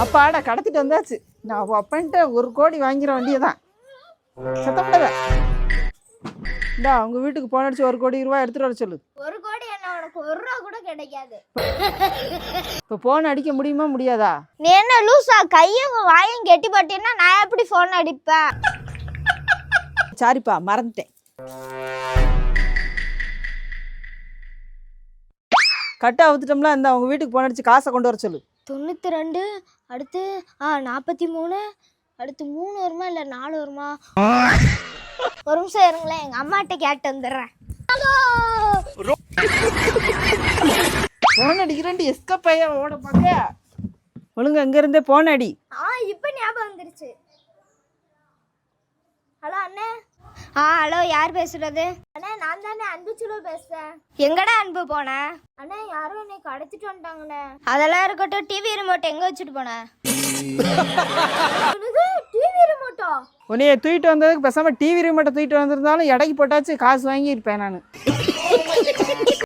அப்பாடா கடத்திட்டு வந்தாச்சு. நான் அப்பன்ட்டு 1 கோடி வாங்கிற வேண்டியதான். சத்தப்படாத. இந்தா உங்க வீட்டுக்கு போன் அடிச்சு 1 கோடி ரூபாய் எடுத்துட்டு வர சொல்லு. 1 கோடி என்ன, உனக்கு 1 ரூபா கூட கிடைக்காது. இப்போ போன் அடிக்க முடியுமா முடியாதா? நீ என்ன லூசா, கையும் வாயும் கெட்டி போட்டீங்கன்னா நான் எப்படி போன் அடிப்பேன்? சாரிப்பா மறந்துட்டேன். கட்ட அவுத்துட்டோம்ல. இந்த உங்க வீட்டுக்கு போன் அடிச்சு காசை கொண்டு வர சொல்லு. 92 அடுத்து 43 அடுத்து 3 வருமா இல்லை 4 வருமா? ஒரு நிமிஷம் இருங்களேன், எங்கள் அம்மாட்ட கேட்டு வந்துடுறேன். போன் அடிக்கிறேன் எஸ்கப் பையா ஓட பார்க்க. ஒழுங்கு அங்க இருந்தே போன் அடி. இப்போ ஞாபகம் வந்துருச்சு. ஹலோ அண்ணே. ஹலோ, யார் பேசுறது? அண்ணே நான் தானே அன்பு சுலு பேசுறேன். எங்கடா அன்பு போன? அண்ணே யாரும் என்னை கடத்திட்டு வந்துட்டாங்கண்ணே. அதெல்லாம் இருக்கட்டும், டிவி ரிமோட் எங்க வச்சுட்டு போன? டிவி ரிமோட்டா? உன்னைய தூக்கிட்டு வந்ததுக்கு பேசாம டிவி ரிமோட்டை தூக்கிட்டு வந்திருந்தாலும் எடைக்கு போட்டாச்சு காசு வாங்கி இருப்பேன் நான்.